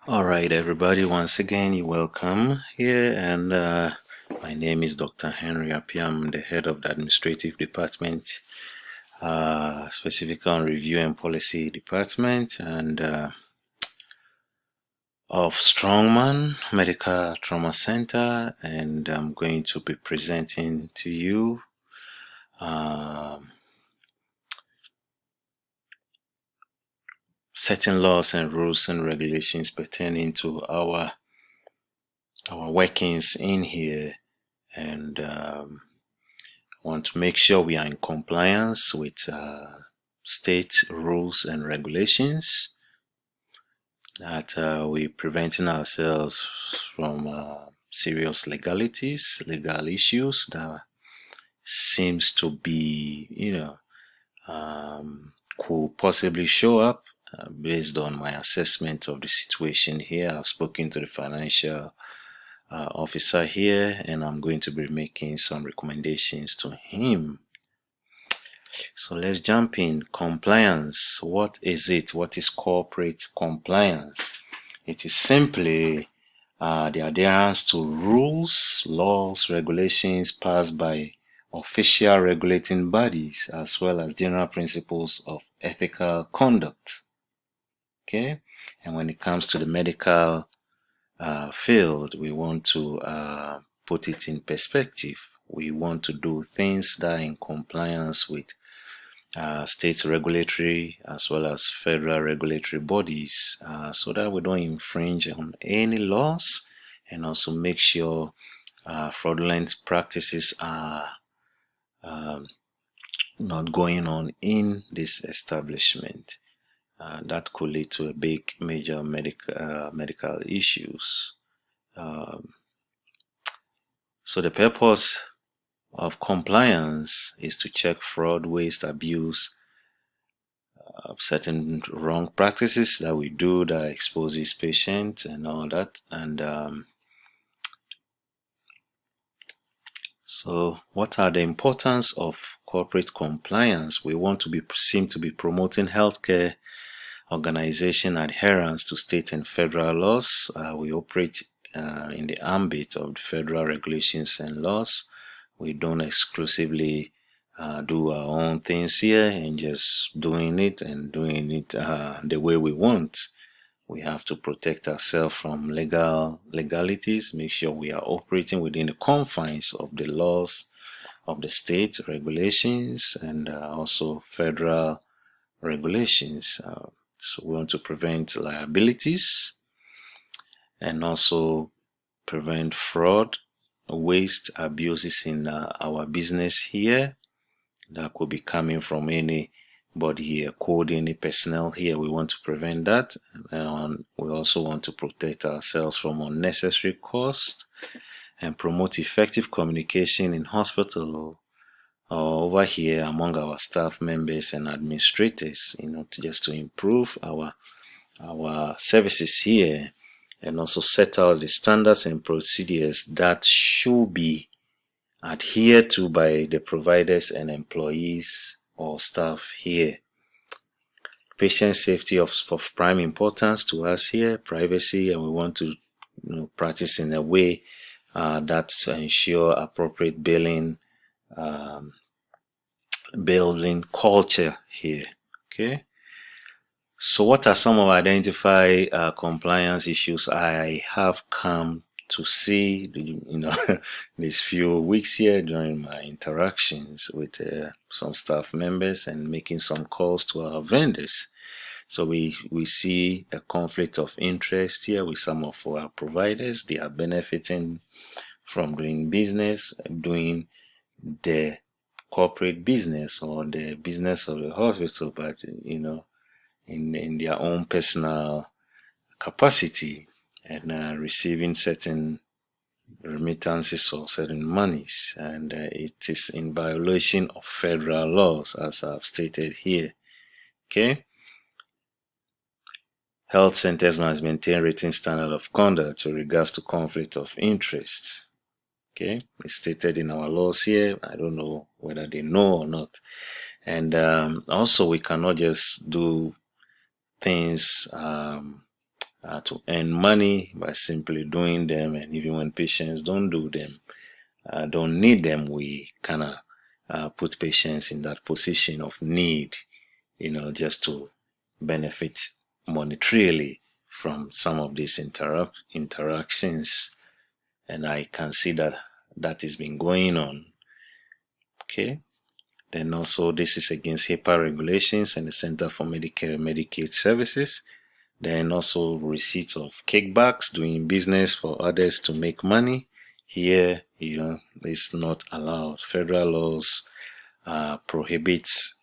All right, everybody. Once again, you're welcome here, and my name is Dr. Henry Appiah. I'm the head of the administrative department, specifically on review and policy department, and of Strongman Medical Trauma Center, and I'm going to be presenting to you certain laws and rules and regulations pertaining to our workings in here, and want to make sure we are in compliance with state rules and regulations, that we're preventing ourselves from serious legal issues that seems to be, could possibly show up based on my assessment of the situation here. I've spoken to the financial officer here, and I'm going to be making some recommendations to him. So let's jump in. Compliance. What is it? What is corporate compliance? It is simply the adherence to rules, laws, regulations passed by official regulating bodies, as well as general principles of ethical conduct. Okay, and when it comes to the medical field, we want to put it in perspective. We want to do things that are in compliance with state regulatory as well as federal regulatory bodies, so that we don't infringe on any laws, and also make sure fraudulent practices are not going on in this establishment. That could lead to a big major medical issues. So the purpose of compliance is to check fraud, waste, abuse, certain wrong practices that we do that exposes patients and all that. And so what are the importance of corporate compliance? We want to seem to be promoting healthcare organization adherence to state and federal laws. We operate in the ambit of the federal regulations and laws. We don't exclusively do our own things here and just doing it the way we want. We have to protect ourselves from legalities, make sure we are operating within the confines of the laws of the state regulations and also federal regulations. So we want to prevent liabilities and also prevent fraud, waste, abuses in our business here that could be coming from anybody here, any personnel here. We want to prevent that. And we also want to protect ourselves from unnecessary costs and promote effective communication in hospital over here among our staff members and administrators, just to improve our services here, and also set out the standards and procedures that should be adhered to by the providers and employees or staff here. Patient safety of prime importance to us here, privacy, and we want to practice in a way that to ensure appropriate building culture here. Okay, so what are some of identified compliance issues I have come to see these few weeks here during my interactions with some staff members and making some calls to our vendors? So we see a conflict of interest here with some of our providers. They are benefiting from doing business, doing the corporate business or the business of the hospital, but in their own personal capacity, and receiving certain remittances or certain monies, and it is in violation of federal laws, as I've stated here. Okay, health centers must maintain written standard of conduct with regards to conflict of interest. Okay, it's stated in our laws here. I don't know whether they know or not. And also, we cannot just do things to earn money by simply doing them, and even when patients don't do them, don't need them, we kind of put patients in that position of need, just to benefit monetarily from some of these interactions. And I can see that has been going on. Okay. Then also, this is against HIPAA regulations and the Center for Medicare and Medicaid Services. Then also receipts of kickbacks, doing business for others to make money. Here, it's not allowed. Federal laws prohibits,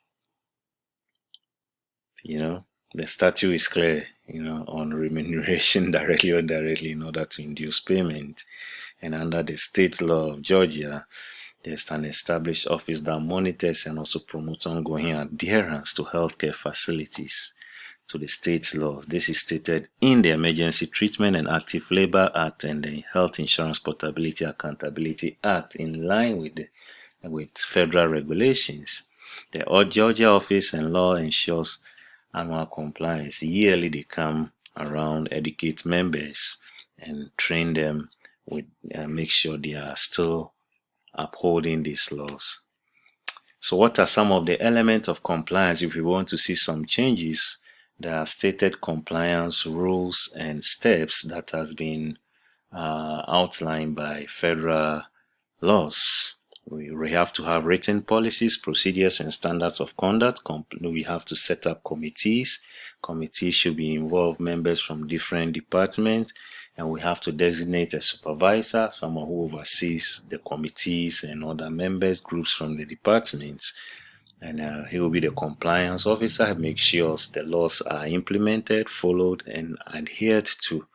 the statute is clear, on remuneration directly or indirectly in order to induce payment. And under the state law of Georgia, there's an established office that monitors and also promotes ongoing adherence to healthcare facilities to the state's laws. This is stated in the Emergency Treatment and Active Labor Act and the Health Insurance Portability Accountability Act, in line with federal regulations. The Georgia office and law ensures annual compliance. Yearly, they come around, educate members, and train them with make sure they are still upholding these laws. So what are some of the elements of compliance? If we want to see some changes, there are stated compliance rules and steps that has been outlined by federal laws. We have to have written policies, procedures, and standards of conduct. We have to set up committees. Committees should be involved members from different departments, and we have to designate a supervisor, someone who oversees the committees and other members, groups from the departments. And he will be the compliance officer, make sure the laws are implemented, followed, and adhered to.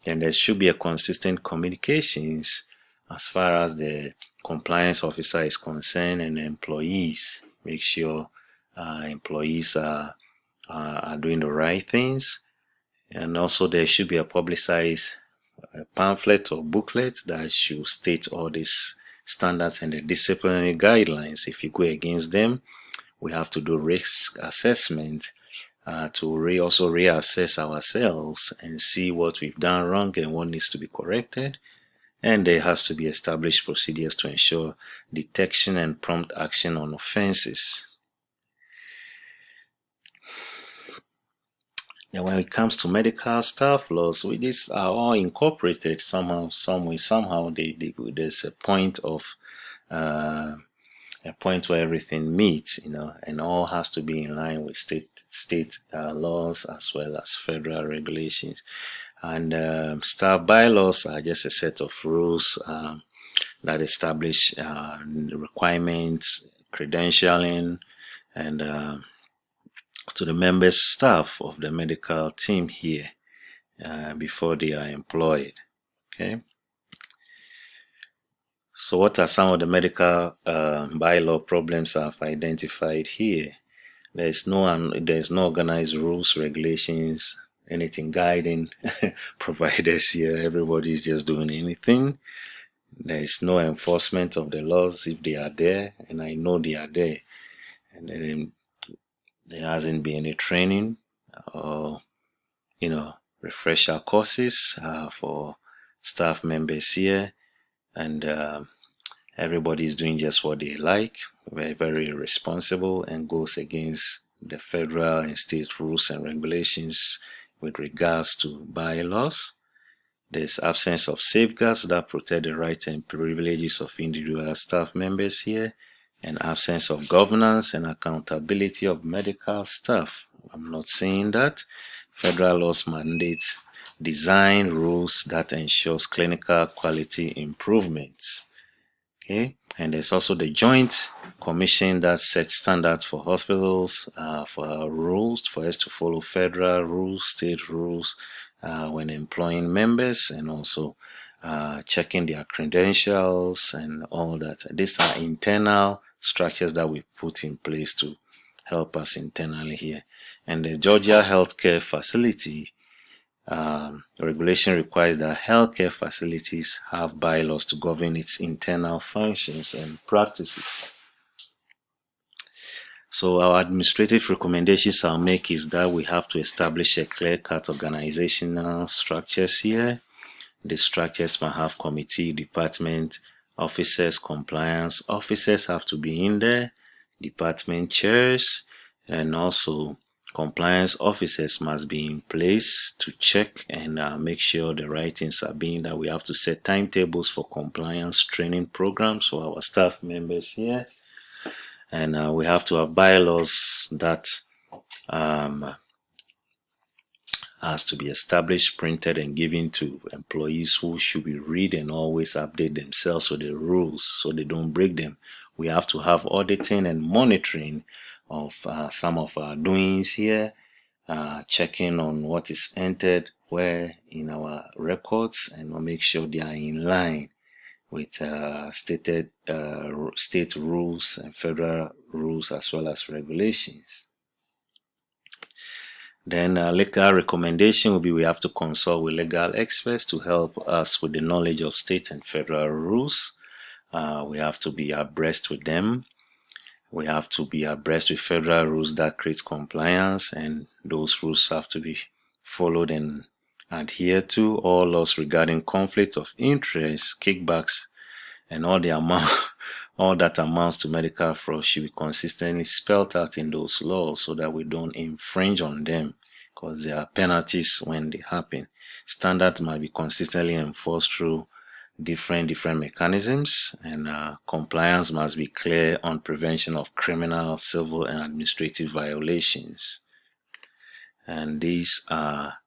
And there should be a consistent communications as far as the compliance officer is concerned, and employees. Make sure employees are doing the right things. And also there should be a publicized pamphlet or booklet that should state all these standards and the disciplinary guidelines. If you go against them, we have to do risk assessment to also reassess ourselves and see what we've done wrong and what needs to be corrected. And there has to be established procedures to ensure detection and prompt action on offenses. Now, when it comes to medical staff laws, these are all incorporated somehow, some way, somehow. There's a point where everything meets, and all has to be in line with state laws as well as federal regulations. And staff bylaws are just a set of rules that establish requirements, credentialing, and to the members staff of the medical team here before they are employed. Okay. So what are some of the medical bylaw problems I've identified here? There's no organized rules, regulations, anything guiding providers here. Everybody's just doing anything. There is no enforcement of the laws if they are there, and I know they are there. And then there hasn't been any training or refresher courses for staff members here, and everybody is doing just what they like, very, very irresponsible, and goes against the federal and state rules and regulations with regards to bylaws. There's absence of safeguards that protect the rights and privileges of individual staff members here, and absence of governance and accountability of medical staff. I'm not saying that. Federal laws mandate design rules that ensures clinical quality improvements. Okay, and there's also the Joint Commission that sets standards for hospitals, for rules, for us to follow federal rules, state rules when employing members, and also checking their credentials and all that. These are internal structures that we put in place to help us internally here. And the Georgia Healthcare Facility regulation requires that healthcare facilities have bylaws to govern its internal functions and practices. So our administrative recommendations I'll make is that we have to establish a clear-cut organizational structures here. The structures might have committee, department, officers, compliance. Officers have to be in there, department chairs, and also compliance officers must be in place to check and make sure the right things are being done. We have to set timetables for compliance training programs for our staff members here. And we have to have bylaws that has to be established, printed, and given to employees who should be read and always update themselves with the rules so they don't break them. We have to have auditing and monitoring of some of our doings here, checking on what is entered where in our records, and we'll make sure they are in line with stated state rules and federal rules as well as regulations. Then legal recommendation will be we have to consult with legal experts to help us with the knowledge of state and federal rules. We have to be abreast with them. We have to be abreast with federal rules that create compliance, and those rules have to be followed and adhered to. All laws regarding conflict of interest, kickbacks, and all that amounts to medical fraud should be consistently spelled out in those laws so that we don't infringe on them, because there are penalties when they happen. Standards might be consistently enforced through different mechanisms, and compliance must be clear on prevention of criminal, civil, and administrative violations. And these are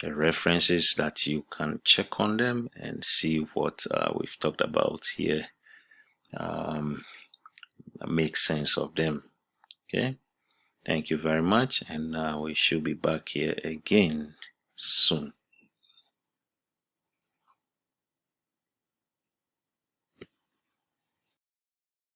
the references that you can check on them and see what we've talked about here. Make sense of them. Okay, thank you very much, and we should be back here again soon.